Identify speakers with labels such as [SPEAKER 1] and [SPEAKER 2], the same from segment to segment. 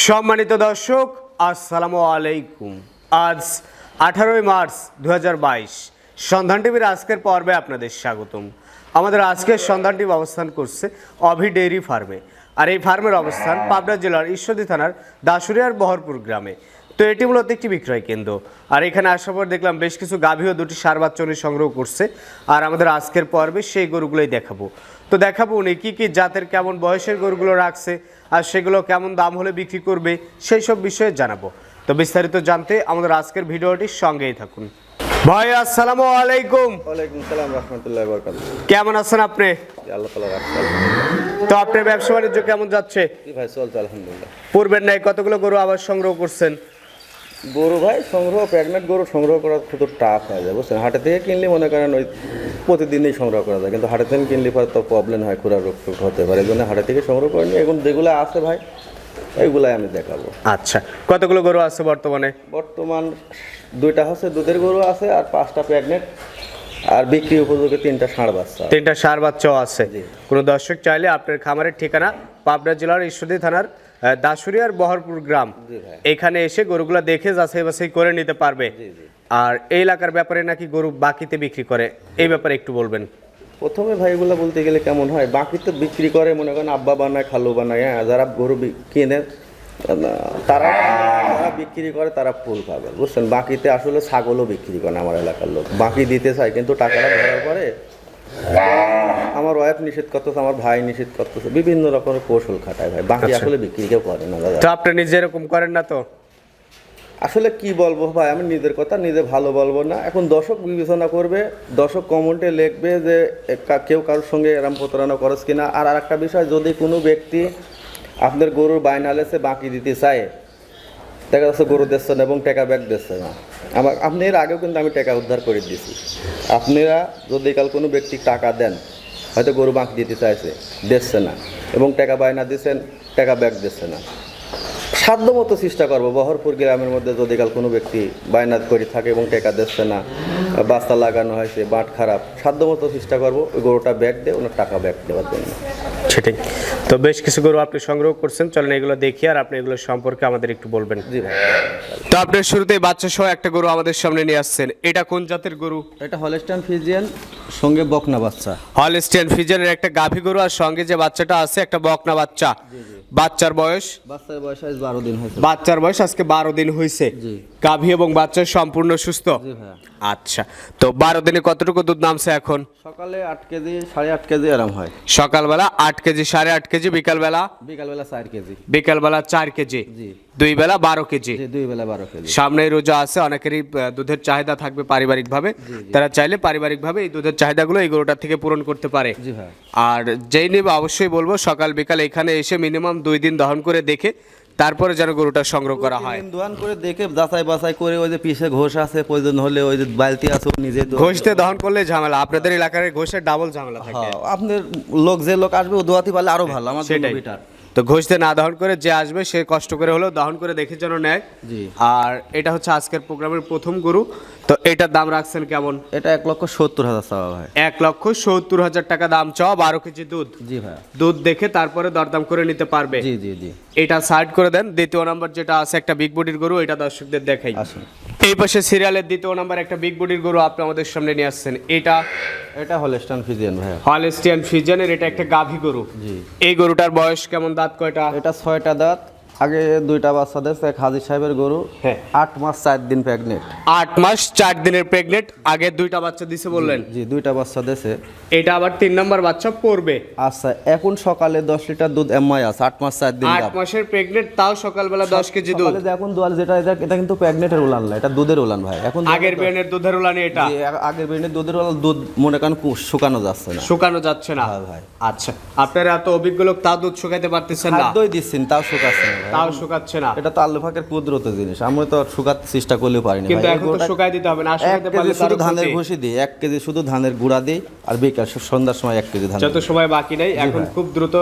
[SPEAKER 1] সম্মানিত দর্শক আসসালামু আলাইকুম। আজ 18 মার্চ 2022 সন্ধান টিভির আজকের পর্বে আপনাদের স্বাগতম। আমাদের আজকের সন্ধান টিভি অবস্থান করছে অভি ডেইরি ফার্মে, আর এই ফার্মের অবস্থান পাবনা জেলার ঈশ্বরদী থানার দাসুরিয়ার বহরপুর গ্রামে। তো এটি মূলত একটি বিক্রয় কেন্দ্র, আর এখানে আসার পর দেখলাম বেশ কিছু গাভী ও দুটি ষাঁড় বাচ্চা উনি সংগ্রহ করছে, আর আমাদের আজকের পর্বে সেই গরুগুলোই দেখাবো। তো দেখাবো উনি কী কী জাতের কেমন বয়সের গরুগুলো রাখছে, আর সেগুলো কেমন দাম হলে বিক্রি করবে সেই সব বিষয়ে জানাবো। তো বিস্তারিত জানতে আমাদের আজকের ভিডিওটির সঙ্গেই থাকুন। ভাই আসসালামু আলাইকুম।
[SPEAKER 2] ওয়ালাইকুম সালাম রাহমাতুল্লাহি ওয়া বারাকাতুহু।
[SPEAKER 1] কেমন আছেন আপনি?
[SPEAKER 2] আল্লাহ তাআলা রাখছেন।
[SPEAKER 1] তো আপনার ব্যবসা বাণিজ্য কেমন যাচ্ছে?
[SPEAKER 2] জি ভাই চলছে আলহামদুলিল্লাহ।
[SPEAKER 1] পূর্বের নাই কতগুলো গরু আবার সংগ্রহ করছেন?
[SPEAKER 2] গরু ভাই সংগ্রহ, প্রেগনেন্ট গরু সংগ্রহ করা খুব টাফ হয়ে যায় বুঝছেন। হাটে থেকে কিনলে মনে করেন ওই প্রতিদিনই সংগ্রহ করা যায়, কিন্তু হাটে থেকে কিনলে পরে তো প্রবলেম হয়, খুরা রোগ টোগ হতে পারে। এই জন্য হাটে থেকে সংগ্রহ করে নিয়ে এখন যেগুলো আছে ভাই এইগুলাই আমি দেখাবো।
[SPEAKER 1] আচ্ছা, কতগুলো গরু আছে বর্তমান
[SPEAKER 2] দুইটা হচ্ছে দুধের গরু আছে, আর 5টা প্রেগনেন্ট, আর বিক্রি উপযোগী 3টা ষাঁড় বাচ্চা।
[SPEAKER 1] 3টা ষাঁড় বাচ্চাও আছে। কোনো দর্শক চাইলে আপনার খামারের ঠিকানা পাবনা জেলার ঈশ্বরদী থানার দাসুরিয়ার বহরপুর গ্রাম, এখানে এসে গরুগুলো দেখে যাচাই বাছাই করে নিতে পারবে। আর এই এলাকার ব্যাপারে নাকি গরু বাকিতে বিক্রি করে, এই ব্যাপারে একটু বলবেন।
[SPEAKER 2] প্রথমে ভাইগুলো বলতে গেলে কেমন হয়, বাকিতে বিক্রি করে মনে করেন আব্বা বানায় খালু বানায়, হ্যাঁ যারা গরু কিনে তারা বিক্রি করে তারা ফুল পাবে বুঝছেন। বাকিতে আসলে ছাগলও বিক্রি করে আমার এলাকার লোক, বাকি দিতে চায় কিন্তু টাকাটা ধরার পরে আমার ওয়াইফ নিষেধ করতেছে, আমার ভাই নিষেধ করতেছে, বিভিন্ন রকমের কৌশল খাটায় ভাই, বাকি আসলে বিক্রি কেউ করে না দাদা।
[SPEAKER 1] তো আপনি নিজে এরকম করেন না? তো
[SPEAKER 2] আসলে কি বলবো ভাই, আমি নিজের কথা নিজে ভালো বলবো না, এখন দর্শক বিবেচনা করবে, দর্শক কমেন্টে লিখবে যে কেউ কারোর সঙ্গে এরম প্রতারণা করছ কিনা। আর একটা বিষয়, যদি কোনো ব্যক্তি আপনার গরুর বায়না লেসে বাকি দিতে চায়, দেখা যাচ্ছে গরু দিচ্ছে না এবং টাকা ব্যাক দিচ্ছে না, আপনি এর আগেও কিন্তু আমি টাকা উদ্ধার করে দিয়েছি। আপনারা যদি কাল কোনো ব্যক্তি টাকা দেন, হয়তো গরু বাকি দিতে চাইছে, দিচ্ছে না, এবং টাকা বায়না দিচ্ছেন, টাকা ব্যাক দিচ্ছে না, সাধ্য মতো চেষ্টা করবো বহরপুর গ্রামের মধ্যে যদি কাল কোনো ব্যক্তি বায়না করে থাকে এবং টাকা দিচ্ছে না, বাস্তা লাগানো হয়েছে, বাঁট খারাপ, সাধ্য মতো চেষ্টা করবো ওই গরুটা ব্যাক দিয়ে ওনার টাকা ব্যাক দেওয়ার জন্য।
[SPEAKER 1] সেটাই। তো বেশ কিছু গরু আপনি সংগ্রহ করছেন, চলেন এগুলো দেখি আর আপনি এগুলো সম্পর্কে আমাদের একটু বলবেন।
[SPEAKER 2] জি ভাই।
[SPEAKER 1] তো আপনি শুরুতেই বাচ্চা সহ একটা গরু আমাদের সামনে নিয়ে আসছেন, এটা কোন জাতের গরু?
[SPEAKER 2] এটা হলস্টাইন ফ্রিজিয়ান সঙ্গে বকনা বাচ্চা।
[SPEAKER 1] হলস্টাইন ফ্রিজিয়ানের একটা গাভী গরু, আর সঙ্গে যে বাচ্চাটা আছে একটা বকনা বাচ্চা। বাচ্চার বয়স
[SPEAKER 2] আজ 12 দিন হয়েছে।
[SPEAKER 1] বাচ্চার বয়স আজকে 12 দিন হয়েছে। গাভী এবং বাচ্চা সম্পূর্ণ সুস্থ। আচ্ছা, তো 12 দিনে কতটুকু দুধ নামছে এখন?
[SPEAKER 2] সকালে 8 কেজি 8.5 কেজি আরাম হয়।
[SPEAKER 1] সকালবেলা 8 কেজি 8.5 কেজি, বিকালবেলা
[SPEAKER 2] 4 কেজি।
[SPEAKER 1] বিকালবেলা 4 কেজি, দুই বেলা 12 কেজি।
[SPEAKER 2] দুই বেলা 12 কেজি।
[SPEAKER 1] সামনে রোজা আছে, অনেকেরই দুধের চাহিদা থাকবে পারিবারিকভাবে, তারা চাইলে পারিবারিকভাবে এই দুধের চাহিদাগুলো এই গরুটার থেকে পূরণ করতে পারে। আর যেই নেবে অবশ্যই বলবো সকাল বিকাল এখানে এসে মিনিমাম 2 দিন দহন করে দেখে তারপরে যেন গরুটা সংগ্রহ করা হয়।
[SPEAKER 2] দহন করে দেখে যাচাই বাছাই করে, ওই যে পিছে ঘোষ আছে, প্রয়োজন হলে ওই যে বালতি আছে নিজে
[SPEAKER 1] ঘষতে দহন করলে ঝামেলা, আপনাদের এলাকার ঘষের ডাবল ঝামেলা থাকে।
[SPEAKER 2] আপনার লোক যে লোক আসবে ও দোয়াতে পারলে আরো ভালো, আমার
[SPEAKER 1] সেটাই। তো ঘষতে না দহন করে যে আসবে সে কষ্ট করে হলেও দহন করে দেখে যেন নেয়। আর এটা হচ্ছে আজকের প্রোগ্রামের প্রথম গরু। তো এটার দাম রাখছেন কেমন?
[SPEAKER 2] এটা 1,70,000 চাওয়া ভাই।
[SPEAKER 1] 1,70,000 টাকা দাম চাওয়া, 12 কেজি দুধ। জি ভাই। দুধ দেখে তারপরে দরদাম করে নিতে পারবে।
[SPEAKER 2] জি জি জি।
[SPEAKER 1] এটা সাইড করে দেন। দ্বিতীয় নাম্বার যেটা আছে একটা বিগ বডির গরু, এটা দর্শকদের দেখাই। এই পাশে সিরিয়ালের দ্বিতীয় নাম্বার একটা বিগ বডির গরু আপনি আমাদের সামনে নিয়ে আসছেন, এটা
[SPEAKER 2] হলস্টাইন ফ্রিজিয়ান ভাই।
[SPEAKER 1] হলস্টাইন ফ্রিজিয়ানের এটা একটা গাভী গরু। এই গরুটার বয়স কেমন, দাঁত কয়টা?
[SPEAKER 2] এটা 6টা দাঁত, আগে 2টা বাচ্চা দিয়েছে, এক হাজির সাহেবের গরু। 8 মাস 4 দিন প্রেগনেন্ট।
[SPEAKER 1] 8 মাস 4 দিনের প্রেগনেন্ট, আগে 2টা বাচ্চা দিছে বললেন?
[SPEAKER 2] জি 2টা বাচ্চা দিয়েছে।
[SPEAKER 1] এটা আবার 3 নাম্বার বাচ্চা পড়বে।
[SPEAKER 2] আচ্ছা, এখন সকালে 10 লিটার দুধ এমআই আছে, 8 মাস 4 দিন।
[SPEAKER 1] 8 মাসের প্রেগনেন্ট, তাও সকালবেলা 10 কেজি দুধ।
[SPEAKER 2] এখন দুয়াল যেটা এটা কিন্তু প্রেগনেন্টের উলান না, এটা দুধের উলান ভাই। এখন
[SPEAKER 1] আগের বেনের দুধের উলান এটা?
[SPEAKER 2] আগের বেনের দুধের উলান, দুধ মনে করেন শুকানো যাচ্ছে না।
[SPEAKER 1] শুকানো যাচ্ছে না ভাই। আচ্ছা, আপনারা এত অভিজ্ঞ লোক, তাও দুধ শুকাইতে পারতেছেন না?
[SPEAKER 2] দই দিচ্ছেন তাও শুকাচ্ছে না,
[SPEAKER 1] তাও শুকাচ্ছে না।
[SPEAKER 2] এটা তো আল্লাহ পাকের কুদরতের জিনিস, আমরা তো শুকাতে চেষ্টা করলেও পারি না।
[SPEAKER 1] কিন্তু এখন তো শুকাই দিতে হবে না, শুকাইতে পারলে
[SPEAKER 2] শুধু ধানের ভুসি দিই, 1 কেজি শুধু ধানের গুঁড়া দিই, আর বিকাল সন্ধ্যার সময় 1 কেজি ধান।
[SPEAKER 1] যত সময় বাকি নাই, এখন খুব দ্রুত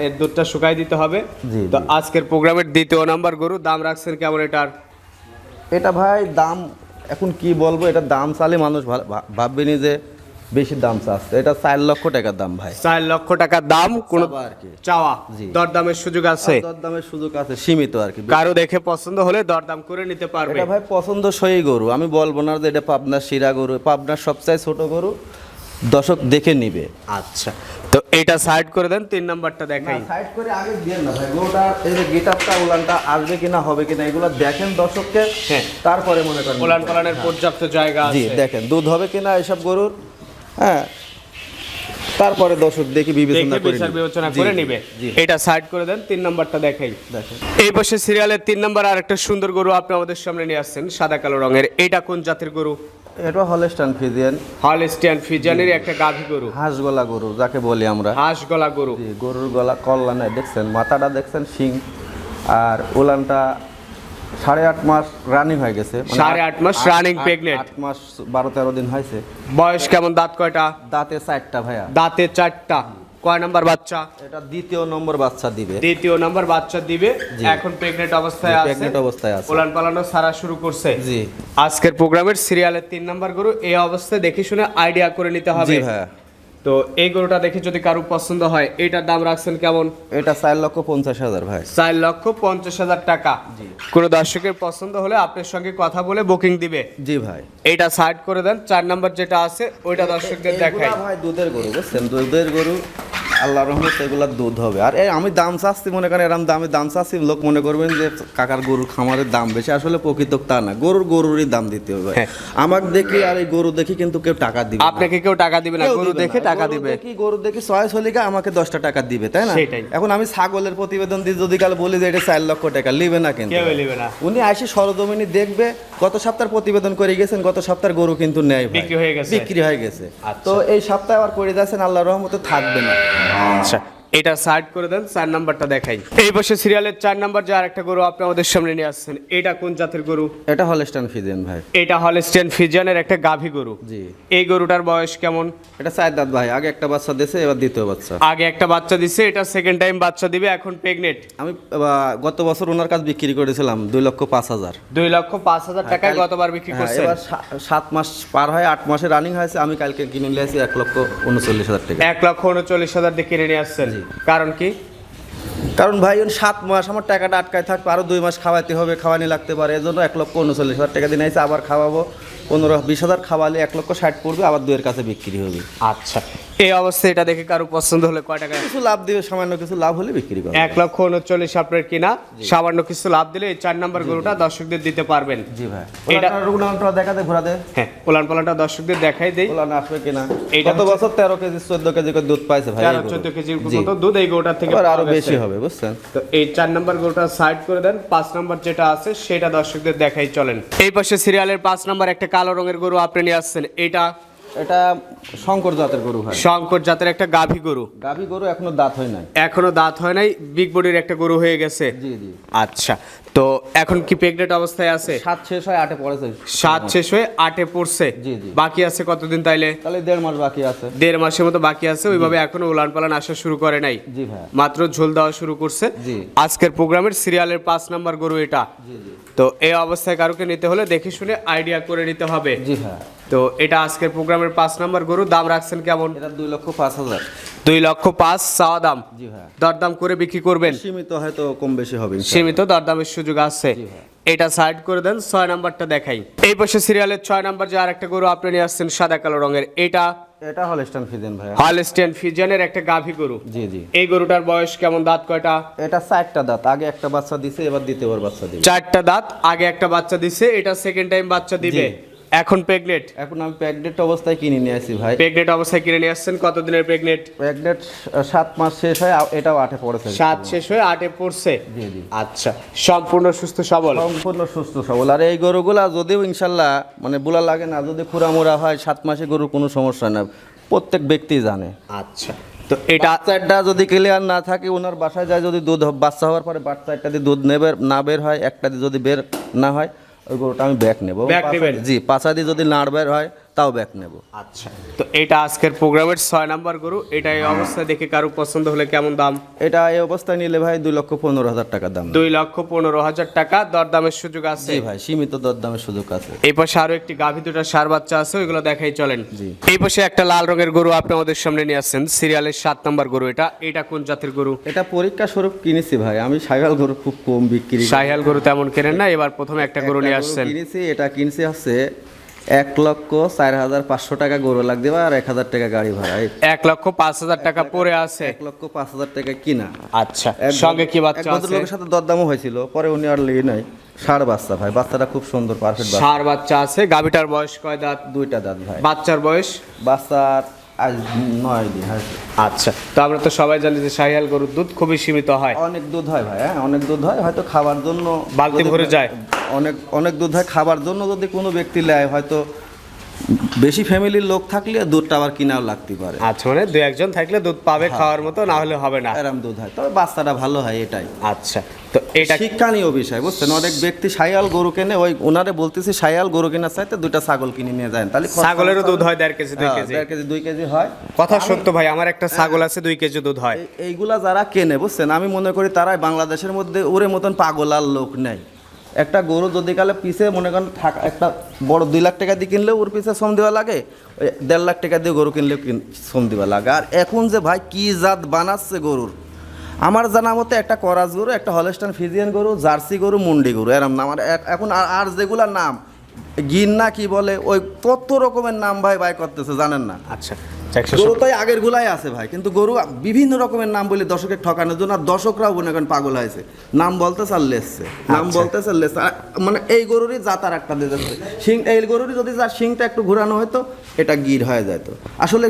[SPEAKER 1] এর দুধটা শুকাই দিতে হবে। তো আজকের প্রোগ্রামের দ্বিতীয় নাম্বার গরু, দাম রাখছেন কেমন এটার?
[SPEAKER 2] এটা ভাই দাম এখন কি বলবো, এটা দাম চালে মানুষ ভাববেনি যে বেশি দাম চাচ্ছে, এটা 4 লক্ষ টাকার দাম ভাই।
[SPEAKER 1] 4 লক্ষ টাকার দাম, কোন
[SPEAKER 2] চাওয়া আর কি।
[SPEAKER 1] চাওয়া,
[SPEAKER 2] জি।
[SPEAKER 1] দরদামের সুযোগ আছে?
[SPEAKER 2] দরদামের সুযোগ আছে, সীমিত আর কি।
[SPEAKER 1] কারো দেখে পছন্দ হলে দরদাম করে নিতে পারবে।
[SPEAKER 2] এটা ভাই পছন্দসই গরু, আমি বলবো না যে এটা পাবনার শিরা গরু, পাবনার সবচেয়ে ছোট গরু, দর্শক দেখে নিবে।
[SPEAKER 1] আচ্ছা, তো এটা সাইড করে দেন, 3 নাম্বারটা দেখাই।
[SPEAKER 2] সাইড করে আগে দিয়ে না ভাই, গরুটা এই যে গেটআপটা উলানটা আসবে কিনা হবে কিনা এগুলো দেখেন দর্শককে,
[SPEAKER 1] হ্যাঁ,
[SPEAKER 2] তারপরে মনে করেন
[SPEAKER 1] উলান পালানের পর্যাপ্ত জায়গা
[SPEAKER 2] জি
[SPEAKER 1] আছে,
[SPEAKER 2] দেখেন দুধ হবে কিনা এসব গরুর, হ্যাঁ, তারপরে দর্শক দেখি বিবেচনা
[SPEAKER 1] করে নিবে। এটা সাইড করে দেন, 3 নাম্বারটা দেখাই।
[SPEAKER 2] দেখেন
[SPEAKER 1] এই পাশে সিরিয়ালের 3 নাম্বার আরেকটা সুন্দর গরু আপনি আমাদের সামনে নিয়ে আসছেন, সাদা কালো রঙের। এটা কোন জাতের গরু?
[SPEAKER 2] এটা হলস্টাইন ফ্রিজিয়ান।
[SPEAKER 1] হলস্টাইন ফ্রিজিয়ানের একটা গাভী গরু,
[SPEAKER 2] হাঁস গলা গরু যাকে বলি আমরা।
[SPEAKER 1] হাঁস গলা গরু।
[SPEAKER 2] জি, গরুর গলা কল্লা নাই, দেখছেন মাথাটা দেখছেন, শিং, আর উলানটা 8.5 মাস রানিং হয়ে গেছে,
[SPEAKER 1] 8.5 মাস রানিং প্রেগনেন্ট,
[SPEAKER 2] 8 মাস 12-13 দিন হয়েছে।
[SPEAKER 1] বয়স কেমন? দাঁত কয়টা?
[SPEAKER 2] দাঁতে 4টা ভাইয়া।
[SPEAKER 1] দাঁতে 4টা। কয় নাম্বার বাচ্চা?
[SPEAKER 2] এটা দ্বিতীয় নম্বর বাচ্চা দিবে।
[SPEAKER 1] দ্বিতীয় নাম্বার বাচ্চা দিবে, এখন প্রেগনেন্ট অবস্থায় আছে।
[SPEAKER 2] প্রেগনেন্ট অবস্থায় আছে,
[SPEAKER 1] উলান পালানো সারা শুরু করছে।
[SPEAKER 2] জি।
[SPEAKER 1] আজকের প্রোগ্রামের সিরিয়ালের 3 নাম্বার গরু, এই অবস্থায় দেখে শুনে আইডিয়া করে নিতে হবে।
[SPEAKER 2] জি ভাইয়া।
[SPEAKER 1] তো এই গরুটা দেখে যদি কারো পছন্দ হয়, এটার দাম রাখছেন কেমন?
[SPEAKER 2] এটা 4,50,000 ভাই।
[SPEAKER 1] 4,50,000 টাকা। কোন দর্শকের পছন্দ হলে আপনার সঙ্গে কথা বলে বুকিং দিবে।
[SPEAKER 2] জি ভাই।
[SPEAKER 1] এটা সাইড করে দেন, 4 নাম্বার যেটা আছে ওইটা দর্শকদের দেখাই।
[SPEAKER 2] ভাই দুধের গরু, বুঝছেন, দুধের গরু, আল্লাহর রহমতে এগুলা দুধ হবে। আর এই আমি দাম চাচ্ছি, মনে করেন এরকম দামে দাম চাচ্ছি, লোক মনে করবেন যে কাকার গরুর খামারের দাম বেশি, আসলে প্রকৃত তা না, গরুরই দাম দিতে হবে। আমাকে দেখি আর এই গরু দেখি কিন্তু কেউ টাকা দিবে না।
[SPEAKER 1] আপনাকে কেউ টাকা দিবে না, গরু দেখে টাকা দিবে।
[SPEAKER 2] গরু দেখি চয়েস হলে আমাকে 10টা টাকা দিবে, তাই না?
[SPEAKER 1] সেটাই।
[SPEAKER 2] এখন আমি ছাগলের প্রতিবেদন দিয়ে যদি কাল বলি যে এটা 4 লক্ষ টাকা, লিবে না, কিন্তু
[SPEAKER 1] কেউ লিবে না।
[SPEAKER 2] উনি আসি সরজমিনি দেখবে, গত সপ্তাহের প্রতিবেদন করে গেছেন, গত সপ্তাহের গরু কিন্তু নেয় ভাই,
[SPEAKER 1] বিক্রি হয়ে গেছে,
[SPEAKER 2] বিক্রি হয়ে গেছে।
[SPEAKER 1] আচ্ছা।
[SPEAKER 2] তো এই সপ্তাহে আবার করে যাচ্ছেন, আল্লাহর রহমতে থাকবে না।
[SPEAKER 1] আচ্ছা, এটা সাইড করে দেন, 4 নাম্বারটা দেখাই। এই বছর সিরিয়ালের 4 নাম্বার যে আরেকটা গরু আপনি আমাদের সামনে নিয়ে আসছেন, এটা কোন জাতের গরু?
[SPEAKER 2] এটা হলস্টাইন ফ্রিজিয়ান ভাই।
[SPEAKER 1] এটা হলস্টাইন ফ্রিজিয়ানের একটা গাভী গরু।
[SPEAKER 2] জি।
[SPEAKER 1] এই গরুটার বয়স কেমন?
[SPEAKER 2] এটা 4 দাঁত ভাই, আগে একটা বাচ্চা দিয়েছে, এবার দ্বিতীয় বাচ্চা।
[SPEAKER 1] আগে একটা বাচ্চা দিছে, এটা সেকেন্ড টাইম বাচ্চা দিবে, এখন প্রেগনেন্ট।
[SPEAKER 2] আমি গত বছর ওনার কাছে বিক্রি করেছিলাম 2,05,000।
[SPEAKER 1] 2,05,000 টাকায় গতবার বিক্রি করছেন।
[SPEAKER 2] এবার 7 মাস পার হয়, 8 মাসে রানিং হয়েছে, আমি কালকে কিনে নিয়ে আসি 1,39,000 টাকা।
[SPEAKER 1] 1,39,000 দিয়ে কিনে নিয়ে আসছেন, কারণ কি?
[SPEAKER 2] কারণ ভাই 7 মাস আমার টাকাটা আটকায় থাকবে, আরো 2 মাস খাওয়াতে হবে, খাওয়ানি লাগতে পারে, এজন্য 1,39,000 টাকা দিয়ে নিয়েছে। আবার খাওয়াবো 15-20,000, খাওয়ালে 1,60,000 পড়বে, আবার 2 এর কাছে বিক্রি হবে।
[SPEAKER 1] আচ্ছা, এই অবস্থায় এটা দেখে কারো পছন্দ হলে কয় টাকা?
[SPEAKER 2] কিছু লাভ দিবে, সামান্য কিছু লাভ হলে বিক্রি করবে।
[SPEAKER 1] 1,39,000 আপনার কিনা, সামান্য কিছু লাভ দিলে এই 4 নাম্বার গরুটা দর্শকদের দিতে পারবেন।
[SPEAKER 2] জি ভাই।
[SPEAKER 1] এটা
[SPEAKER 2] উলানটা দেখাতে ঘোরা দে।
[SPEAKER 1] হ্যাঁ, উলান পালানটা দর্শকদের দেখাই দেই।
[SPEAKER 2] উলান আসবে কিনা?
[SPEAKER 1] এইটা
[SPEAKER 2] গত বছর 13 কেজি 14 কেজি করে দুধ পাইছে ভাই।
[SPEAKER 1] 13-14 কেজির মতো দুধ এই গরুটার থেকে
[SPEAKER 2] আরো বেশি হবে, বুঝছেন।
[SPEAKER 1] তো এই 4 নাম্বার গরুটা সাইড করে দেন, 5 নাম্বার যেটা আছে সেটা দর্শকদের দেখাই চলেন। এই পাশে সিরিয়ালের 5 নাম্বার একটা কালো রঙের গরু আপনি নিয়ে আসছেন, এটা
[SPEAKER 2] শঙ্কর জাতের গরু ভাই।
[SPEAKER 1] শঙ্কর জাতের একটা গাভী গরু।
[SPEAKER 2] গাভী গরু এখনো দাঁত হয় নাই।
[SPEAKER 1] এখনো দাঁত হয় নাই, বিগ বডির একটা গরু হয়ে গেছে।
[SPEAKER 2] জি জি।
[SPEAKER 1] আচ্ছা, তো এখন কি প্রেগনেন্ট অবস্থায় আছে?
[SPEAKER 2] 7 শেষ হয় 8-এ পড়েছে।
[SPEAKER 1] 7 শেষ হয়ে 8-এ পড়ছে।
[SPEAKER 2] জি জি।
[SPEAKER 1] বাকি আছে কতদিন তাইলে?
[SPEAKER 2] তাহলে 1.5 মাস বাকি আছে।
[SPEAKER 1] 1.5 মাসের মতো বাকি আছে, ওইভাবে এখনো উলান পালান আসা শুরু করে নাই।
[SPEAKER 2] জি ভাই।
[SPEAKER 1] মাত্র ঝোল দেওয়া শুরু করছে।
[SPEAKER 2] জি।
[SPEAKER 1] আজকের প্রোগ্রামের সিরিয়ালের 5 নাম্বার গরু এটা।
[SPEAKER 2] জি জি।
[SPEAKER 1] তো এই অবস্থায় কারোকে নিতে হলে দেখে শুনে আইডিয়া করে নিতে হবে।
[SPEAKER 2] জি হ্যাঁ।
[SPEAKER 1] তো এটা আজকের প্রোগ্রামের 5 নাম্বার গরু, দাম রাখছেন কেমন?
[SPEAKER 2] এটা 2,05,000।
[SPEAKER 1] 2,05,000 চাওয়া দাম।
[SPEAKER 2] জি হ্যাঁ।
[SPEAKER 1] দরদাম করে বিক্রি করবেন?
[SPEAKER 2] সীমিত হয়তো কম বেশি হবে ইনশাআল্লাহ।
[SPEAKER 1] সীমিত দরদামের সুযোগ আছে। এটা সাইড করে দেন, 6 নাম্বারটা দেখাই। এই পাশে সিরিয়ালের 6 নাম্বার যে আরেকটা গরু আপনি নিয়ে আসছেন সাদা কালো রঙের, এটা
[SPEAKER 2] হলস্টাইন ফ্রিজিয়ান ভাই।
[SPEAKER 1] হলস্টাইন ফ্রিজিয়ানের একটা গাভী গরু।
[SPEAKER 2] জি জি।
[SPEAKER 1] এই গরুটার বয়স কেমন? দাঁত কয়টা?
[SPEAKER 2] এটা 4টা দাঁত, আগে একটা বাচ্চা দিছে, এবার দ্বিতীয়বার বাচ্চা দিবে।
[SPEAKER 1] 4টা দাঁত, আগে একটা বাচ্চা দিছে, এটা সেকেন্ড টাইম বাচ্চা দিবে। এখন প্রেগনেন্ট।
[SPEAKER 2] এখন আমি প্রেগনেন্ট অবস্থায় কিনে নিয়ে আসি ভাই।
[SPEAKER 1] প্রেগনেন্ট অবস্থায় কিনে নিয়ে আসছেন, কতদিনের প্রেগনেন্ট?
[SPEAKER 2] প্রেগনেন্ট 7 মাস শেষ হয়, এটাও 8-এ পড়েছে।
[SPEAKER 1] 7 শেষ হয়ে 8-এ পড়ছে।
[SPEAKER 2] জি জি।
[SPEAKER 1] আচ্ছা, সম্পূর্ণ সুস্থ সবল?
[SPEAKER 2] সম্পূর্ণ সুস্থ সবল। আর এই গরুগুলা যদিও ইনশাল্লাহ মানে বুলা লাগে না, যদি খুরামুরা হয় 7 মাসে গরুর কোনো সমস্যা না, প্রত্যেক ব্যক্তি জানে।
[SPEAKER 1] আচ্ছা, তো এটা
[SPEAKER 2] বাচ্চাটা যদি ক্লিয়ার না থাকে, ওনার বাসায় যায় যদি দুধ বাচ্চা হওয়ার পরে বাচ্চাটা দিয়ে দুধ না বের হয়, একটা দিয়ে যদি বের না হয়, ওই গরুটা আমি ব্যাক নেবো। জি, পাঁচা দিয়ে যদি নাড় বের হয় তাও ব্যাক নেব।
[SPEAKER 1] আচ্ছা, তো এটা আজকের প্রোগ্রামের 6 নাম্বার গরু। এটা এই অবস্থায় দেখে কারো পছন্দ হলে কেমন দাম?
[SPEAKER 2] এটা এই অবস্থায় নিলে ভাই 2,15,000 টাকা দাম।
[SPEAKER 1] 2,15,000 টাকা দরদামের সুযোগ আছে?
[SPEAKER 2] জি ভাই, সীমিত দরদামের সুযোগ আছে।
[SPEAKER 1] এই পাশে আরো একটি গাভী দুটো ষাঁড় বাচ্চা আছে, ওইগুলো দেখাই চলেন।
[SPEAKER 2] জি।
[SPEAKER 1] এই পাশে একটা লাল রঙের গরু আপনি আমাদের সামনে নিয়ে আসছেন, সিরিয়ালের 7 নাম্বার গরু। এটা কোন জাতের গরু?
[SPEAKER 2] এটা পরীক্ষা স্বরূপ কিনেছি ভাই, আমি শাহিওয়াল গরু খুব কম বিক্রি করি।
[SPEAKER 1] শাহিয়াল গরু তেমন কেনেন না, এবার প্রথমে একটা গরু নিয়ে আসছেন।
[SPEAKER 2] কিনেছি, এটা কিনছি হচ্ছে 1,04,500 টাকা গরু লাগবে আর 1,000 টাকা গাড়ি ভাড়া।
[SPEAKER 1] 1,05,000 টাকা পড়ে আছে।
[SPEAKER 2] 1,05,000 টাকা কিনা।
[SPEAKER 1] আচ্ছা, সঙ্গে কি বাচ্চা আছে?
[SPEAKER 2] লোকের সাথে দরদামও হয়েছিল, পরে উনি আর লিয়ে নাই। ষাঁড় বাচ্চা ভাই, বাচ্চাটা খুব সুন্দর, পারফেক্ট বাচ্চা।
[SPEAKER 1] ষাঁড় বাচ্চা আছে। গাভীটার বয়স কয় দাঁত?
[SPEAKER 2] 2টা দাঁত ভাই।
[SPEAKER 1] বাচ্চার বয়স?
[SPEAKER 2] বাচ্চার আজ 9 দিন হয়েছে।
[SPEAKER 1] আচ্ছা, তো আমরা তো সবাই জানি যে শাহিয়াল গরুর দুধ খুবই সীমিত হয়।
[SPEAKER 2] অনেক দুধ হয় ভাই, হ্যাঁ অনেক দুধ হয়, হয়তো খাবার জন্য
[SPEAKER 1] বালতি ভরে যায়।
[SPEAKER 2] অনেক অনেক দুধ হয় খাবার জন্য, যদি কোনো ব্যক্তি নেয় হয়তো বেশি ফ্যামিলির লোক থাকলে দুধটা আবার কিনাও লাগতে পারে।
[SPEAKER 1] আচ্ছা, মানে 2-1 থাকলে দুধ পাবে খাওয়ার মতো, না হলে হবে না।
[SPEAKER 2] এরম দুধ হয়, তবে বাচ্চাটা ভালো হয়, এটাই।
[SPEAKER 1] আচ্ছা, তো এটা
[SPEAKER 2] শিক্ষণীয় বিষয় বুঝছেন। অনেক ব্যক্তি শাহিয়াল গরু কেনে, ওই ওনারে বলতেছি শাহিয়াল গরু কেনার চাইতে 2টা ছাগল কিনে নিয়ে যায়, তাহলে
[SPEAKER 1] ছাগলেরও দুধ হয় 1.5 কেজি 2 কেজি।
[SPEAKER 2] 1.5 কেজি 2 কেজি হয়।
[SPEAKER 1] কথা সত্য ভাই, আমার একটা ছাগল আছে 2 কেজি দুধ হয়।
[SPEAKER 2] এইগুলা যারা কেনে বুঝছেন, আমি মনে করি তারাই বাংলাদেশের মধ্যে ওরে মতন পাগল আর লোক নেই। একটা গরু যদি কালে পিছে মনে করেন একটা বড় 2 লাখ টাকা দিয়ে কিনলেও ওর পিছে শ্রম দেওয়া লাগে, ওই 1.5 লাখ টাকা দিয়ে গরু কিনলেও শ্রম দেওয়া লাগে। আর এখন যে ভাই কি জাত বানাচ্ছে গরুর, আমার জানা মতে একটা করাস গরু, একটা হলস্টাইন ফ্রিজিয়ান গরু, জার্সি গরু, মুন্ডি গরু, এরম নাম। আর এখন আর যেগুলার নাম গিন না কি বলে, ওই কত রকমের নাম ভাই করতেছে, জানেন না?
[SPEAKER 1] আচ্ছা,
[SPEAKER 2] গরু তাই আগের গুলাই আছে ভাই, কিন্তু গরু বিভিন্ন রকমের নাম বলে দর্শকের ঠকানোর জন্য, আর দর্শকরাও মনে করেন পাগল হয়েছে, নাম বলতে চাললেছে, নাম বলতে চাললেছে। মানে এই গরুরই জাত আর একটা দিয়ে যাচ্ছে শিং, এই গরুরই যদি যার শিংটা একটু ঘুরানো হতো এটা গির হয়ে যেত। আসলে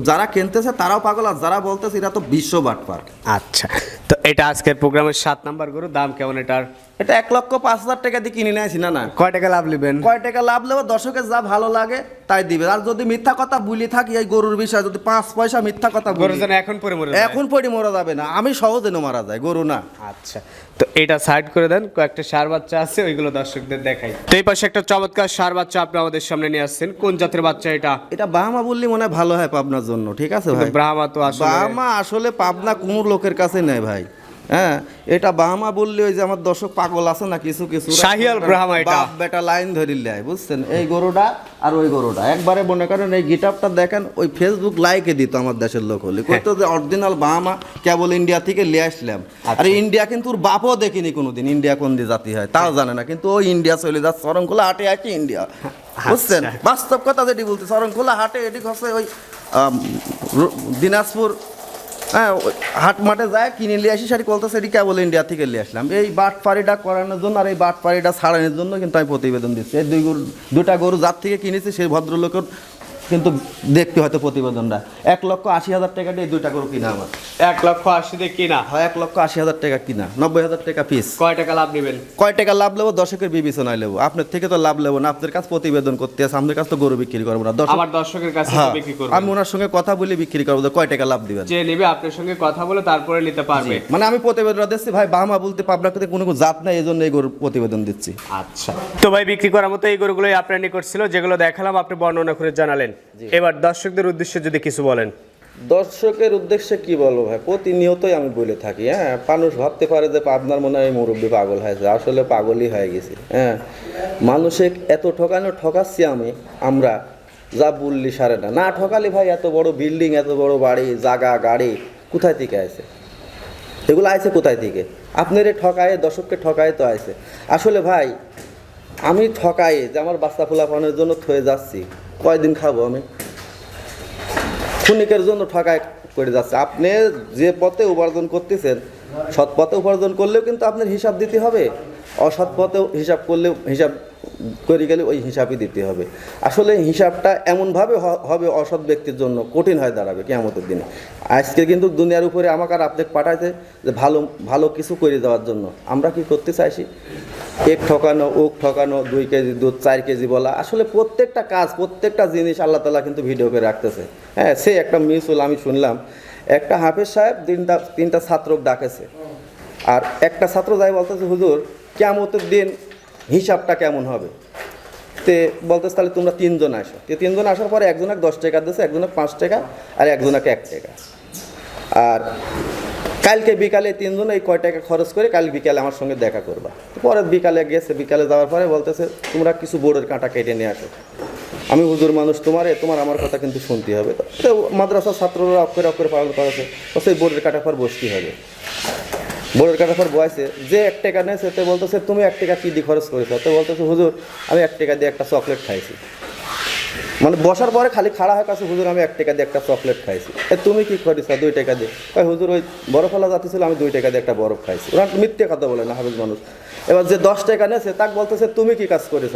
[SPEAKER 2] যারা কিনতেছে তারাও পাগল, আর যারা বলতেছে এরা তো বিশ্ব বাটপার।
[SPEAKER 1] আচ্ছা, তো এটা আজকের প্রোগ্রামের 7 নাম্বার গরু। দাম কেমন এটার?
[SPEAKER 2] এটা 1,05,000 টাকা দিয়ে কিনে নিয়েছি। না না,
[SPEAKER 1] কয় টাকা লাভ নেবেন?
[SPEAKER 2] কয় টাকা লাভ নেবো, দর্শকের যা ভালো লাগে তাই দিবে। আর যদি মিথ্যা কথা বলি থাকি এই গরুর বিষয়ে, যদি 5 পয়সা মিথ্যা কথা
[SPEAKER 1] গরু
[SPEAKER 2] বলি,
[SPEAKER 1] যেন এখন পরে মরে যায়।
[SPEAKER 2] এখন পড়ে মরা যাবে না, আমি সহজে মারা যায়, গরু না।
[SPEAKER 1] আচ্ছা, তো এটা সাইড করে দেন। কয়েকটা ষাঁড় বাচ্চা আছে, ওইগুলো দর্শকদের দেখাই। তো এই পাশে একটা চমৎকার ষাঁড় বাচ্চা আপনি আমাদের সামনে নিয়ে আসছেন। কোন জাতের বাচ্চা এটা?
[SPEAKER 2] এটা বাহামা বললি মনে হয় ভালো হয় পাবনার জন্য, ঠিক আছে ভাই?
[SPEAKER 1] ব্রাহ্মা তো আসলে
[SPEAKER 2] বাহামা আসলে পাবনা কোনো লোকের কাছে নেই ভাই। হ্যাঁ, এটা বাহামা বললে ওই যে আমার দর্শক পাগল আছে না কিছু কিছু,
[SPEAKER 1] শাহিয়াল ব্রাহ্মা এটা
[SPEAKER 2] বাপ বেটা লাইন ধরি লাই, বুঝছেন? এই গরুটা আর ওই গরুটা একবারে মনে করেন, এই গিটারটা দেখেন ওই ফেসবুক লাইকে দিত আমার দেশের লোক হলে, কইতো যে অরিজিনাল বাহামা কেবল ইন্ডিয়া থেকে লিয়ে আসলাম। আর ইন্ডিয়া কিন্তু ওর বাপও দেখিনি কোনোদিন, ইন্ডিয়া কোন দিয়ে জাতি হয় তাও জানে না, কিন্তু ওই ইন্ডিয়া চলে যাচ্ছে, শরণখোলা হাটে আছে ইন্ডিয়া, বুঝছেন? বাস্তব কথা যেটি বলতে, শরণখোলা হাটে এটি হচ্ছে ওই দিনাজপুর, হ্যাঁ হাট মাঠে যায় কিনে নিয়ে আসি, সেটি বলতে সেটি কেবল ইন্ডিয়া থেকে নিয়ে আসলাম। এই বাটপাড়িটা করানোর জন্য আর এই বাটপাড়িটা ছাড়ানোর জন্য কিন্তু আমি প্রতিবেদন দিচ্ছি। এই 2টা গরু যার থেকে কিনেছি সেই ভদ্রলোকের কিন্তু দেখতে হয়তো প্রতিবেদনটা। 1,80,000 টাকা দিয়ে 2টা গরু কিনা আমার।
[SPEAKER 1] 1,80,000 দিয়ে কিনা?
[SPEAKER 2] হয় 1,80,000 টাকা কিনা, 90,000 টাকা পিস।
[SPEAKER 1] কয় টাকা লাভ নেবেন?
[SPEAKER 2] কয় টাকা লাভ নেবো দর্শকের বিবেচনায় নেবো, আপনার থেকে তো লাভ নেবো না, আপনার কাছে প্রতিবেদন করতে আছে, আপনার কাছে তো গরু বিক্রি করবো না।
[SPEAKER 1] আমার দর্শকের কাছে বিক্রি করব,
[SPEAKER 2] আমি ওনার সঙ্গে কথা বলে বিক্রি করবো, কয় টাকা লাভ দিবেন?
[SPEAKER 1] যে নেবে আপনার সঙ্গে কথা বলে তারপরে নিতে পারবে।
[SPEAKER 2] মানে আমি প্রতিবেদন দিচ্ছি ভাই, বাহামা বলতে পাবনাতে কোনো জাত নাই, এই জন্য এই গরুর প্রতিবেদন দিচ্ছি।
[SPEAKER 1] আচ্ছা, তো ভাই বিক্রি করার মতো এই গরুগুলোই আপনার নিকট ছিল, যেগুলো দেখালাম আপনি বর্ণনা করে জানালেন। এবার দর্শকদের উদ্দেশ্যে যদি কিছু বলেন।
[SPEAKER 2] দর্শকের উদ্দেশ্যে কি বলবো ভাই, প্রতিনিয়তই আমি বলে থাকি, হ্যাঁ মানুষ ভাবতে পারে যে আপনার মনে হয় মুরব্বী পাগল হয়েছে, আসলে পাগলই হয়ে গেছে। হ্যাঁ, মানুষে এত ঠকাচ্ছি আমরা যা বললি সারে না, না ঠকালি ভাই, এত বড় বিল্ডিং, এত বড় বাড়ি, জায়গা, গাড়ি কোথায় থেকে আছে? এগুলো আইছে কোথায় থেকে? আপনার ঠকায়, দর্শককে ঠকায় তো আইছে। আসলে ভাই আমি ঠকাই যে আমার বাচ্চা ফোলাফানের জন্য থয়ে যাচ্ছি, কয়দিন খাবো আমি? ক্ষণিকের জন্য ঠকায় করে যাচ্ছে। আপনি যে পথে উপার্জন করতেছেন, সৎ পথে উপার্জন করলেও কিন্তু আপনার হিসাব দিতে হবে, অসৎ পথেও হিসাব করলেও হিসাব করে গেলে ওই হিসাবই দিতে হবে। আসলে হিসাবটা এমনভাবে হবে অসৎ ব্যক্তির জন্য কঠিন হয়ে দাঁড়াবে কিয়ামতের দিনে। আজকে কিন্তু দুনিয়ার উপরে আমাকে আর আপনাকে পাঠাইছে যে ভালো ভালো কিছু করে দেওয়ার জন্য। আমরা কি করতে চাইছি? এক ঠকানো, ওক ঠকানো, 2 কেজি দুধ 4 কেজি বলা। আসলে প্রত্যেকটা কাজ, প্রত্যেকটা জিনিস আল্লাহ তাআলা কিন্তু ভিডিও করে রাখতেছে। হ্যাঁ, সে একটা মিউচুয়াল আমি শুনলাম, একটা হাফেজ সাহেব 3টা ছাত্রক ডাকেছে, আর একটা ছাত্র যাই বলতেছে, হুজুর কিয়ামতের দিন হিসাবটা কেমন হবে? তে বলতেছে তাহলে তোমরা 3 জন আসো। 3 জন আসার পরে একজনকে 10 টাকা দিয়েছে, একজনকে 5 টাকা আর একজনকে 1 টাকা। আর কালকে বিকালে 3 জন এই কয় টাকা খরচ করে কাল বিকালে আমার সঙ্গে দেখা করবা। পরে বিকালে গেছে, বিকালে যাওয়ার পরে বলতেছে তোমরা কিছু বোর্ডের কাঁটা কেটে নিয়ে আসো। আমি হুজুর মানুষ, তোমার আমার কথা কিন্তু শুনতে হবে। তো মাদ্রাসার ছাত্ররা অক্ষরে পালন করেছে, তো সেই বোর্ডের কাটার পর বসতে হবে। বোর্ডের কাটার পর বয়সে যে 1 টাকা নেছে তো বলতেছে তুমি 1 টাকা কী দিয়ে খরচ করেছো? তো বলতেছে হুজুর আমি 1 টাকা দিয়ে একটা চকলেট খাইছি। মানে বসার পরে খালি খাড়া হয়ে কাছে হুজুর আমি 1 টাকা দিয়ে একটা চকলেট খাইছি। তুমি কি করেছ? 2 টাকা দিয়ে। হুজুর ওই বরফওয়ালা জাতি ছিল, আমি 2 টাকা দিয়ে একটা বরফ খাইছি। ওরা মিথ্যে কথা বলে না হাফেজ মানুষ। এবার যে 10 টাকা নেছে তাকে বলতেছে তুমি কি কাজ করেছ?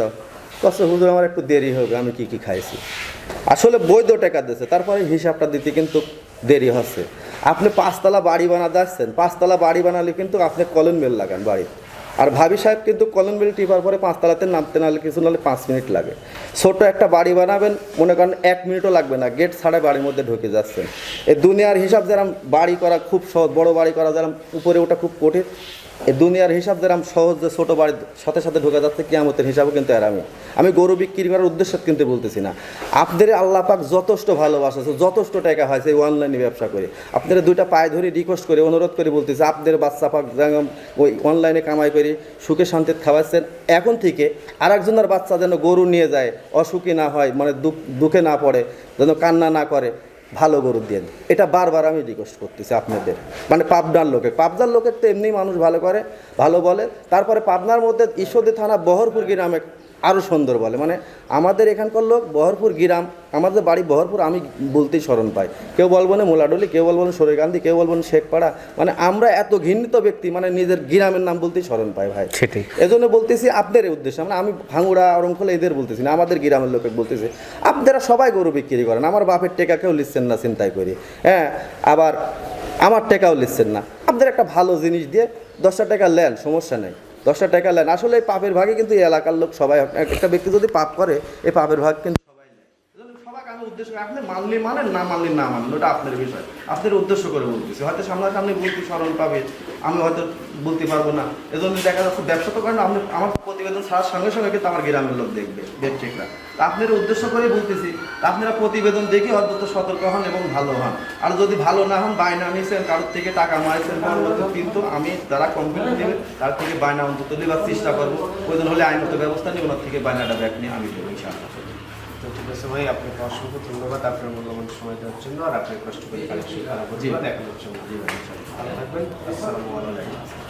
[SPEAKER 2] কষ্ট হুজুর আমার একটু দেরি হবে, আমি কি খাইছি। আসলে বৈধ টাকা দিয়েছে, তারপরে হিসাবটা দিতে কিন্তু দেরি হচ্ছে। আপনি 5 তলা বাড়ি বানাতে আসছেন, 5 তলা বাড়ি বানালে কিন্তু আপনি কলন বেল লাগান বাড়ি। আর ভাবি সাহেব কিন্তু কলন বেল টিপার পরে 5 তলাতে নামতে নাহলে কিছু নাহলে 5 মিনিট লাগে। ছোট একটা বাড়ি বানাবেন, মনে করেন 1 মিনিটও লাগবে না, গেট ছাড়া বাড়ির মধ্যে ঢুকে যাচ্ছেন। এই দুনিয়ার হিসাব যেরকম বাড়ি করা খুব সহজ, বড় বাড়ি করা যেরকম উপরে ওটা খুব কঠিন, এই দুনিয়ার হিসাব যেরকম সহজ যে ছোটো বাড়ির সাথে সাথে ঢুকে যাচ্ছে, কিয়ামতের হিসাবও কিন্তু আমি গরু বিক্রি করার উদ্দেশ্যে কিন্তু বলতেছি না। আপনাদের আল্লাহ পাক যথেষ্ট ভালোবাসা, যথেষ্ট টাকা হয়েছে এই অনলাইনে ব্যবসা করে। আপনারা 2টা পায়ে ধরে রিকোয়েস্ট করে অনুরোধ করে বলতেছে আপনাদের বাচ্চা পাক যেমন ওই অনলাইনে কামাই করে সুখে শান্তিতে খাওয়াচ্ছেন, এখন থেকে আরেকজনের বাচ্চা যেন গরু নিয়ে যায়, অসুখী না হয়, মানে দুঃখে না পড়ে, যেন কান্না না করে, ভালো গরু দিয়ে। এটা বারবার আমি রিকোয়েস্ট করতেছি আপনাদের। মানে পাবনার লোকের তো এমনি মানুষ ভালো করে, ভালো বলে। তারপরে পাবনার মধ্যে ঈশ্বরদী থানা বহরপুর গ্রামে আরও সুন্দর বলে। মানে আমাদের এখানকার লোক বহরপুর গ্রাম, আমাদের বাড়ি বহরপুর, আমি বলতেই স্মরণ পাই। কেউ বলবো না মোলাডলি, কেউ বলবো না সরেগান্ধী, কেউ বলবো না শেখপাড়া। মানে আমরা এত ঘৃণিত ব্যক্তি, মানে নিজের গ্রামের নাম বলতেই স্মরণ পাই ভাই।
[SPEAKER 1] সেটাই
[SPEAKER 2] এজন্য বলতেছি আপনাদের উদ্দেশ্যে, মানে আমি ভাঙুড়া অরংখোলা এদের বলতেছি না, আমাদের গ্রামের লোকে বলতেছি আপনারা সবাই গরু বিক্রি করেন। আমার বাপের টেকা কেউ লিখছেন না চিন্তাই করি, হ্যাঁ, আবার আমার টাকাও লিখছেন না। আপনাদের একটা ভালো জিনিস দিয়ে 10টা টাকা নেন, সমস্যা নেই, 10টা টাকা নেন। আসলে এই পাপের ভাগে কিন্তু এই এলাকার লোক সবাই, একটা ব্যক্তি যদি পাপ করে এই পাপের ভাগ কিন্তু সবাই নেয়। সবাইকে আমি উদ্দেশ্য করে, আপনি মানলে মানেন, না মানলে না মানেন, ওটা আপনার বিষয়। আপনার উদ্দেশ্য করে বলতেছি, হয়তো সামনাসামনি বলতে স্মরণ পাবে, আমি হয়তো বলতে পারবো না। এজন্য দেখা যাচ্ছে ব্যবসা তো করেন, আপনি আমার প্রতিবেদন ছাড়ার সঙ্গে সঙ্গে কিন্তু আমার গ্রামের লোক দেখবে, ব্যক্তিরা। তা আপনার উদ্দেশ্য করেই বলতেছি, আপনারা প্রতিবেদন দেখে অন্তত সতর্ক হন এবং ভালো হন। আর যদি ভালো না হন, বায়না নিয়েছেন, কারোর থেকে টাকা মারিয়েছেন, কিন্তু আমি যারা কমপ্লেন দেবে তার থেকে বায়না অন্তত নেবার চেষ্টা করবো। প্রয়োজন হলে আইনত ব্যবস্থা নিয়ে ওনার থেকে বায়নাটা ব্যাক নিয়ে আমি দেবো ইনশাআল্লাহ।
[SPEAKER 1] তো ঠিক আছে ভাই, আপনাকে অসংখ্য ধন্যবাদ আপনার মূল্যবান সময় দেওয়ার জন্য, আর আপনার কষ্ট করে কালেকশন দেখানোর জন্য। ভালো থাকবেন, আসসালামু আলাইকুম।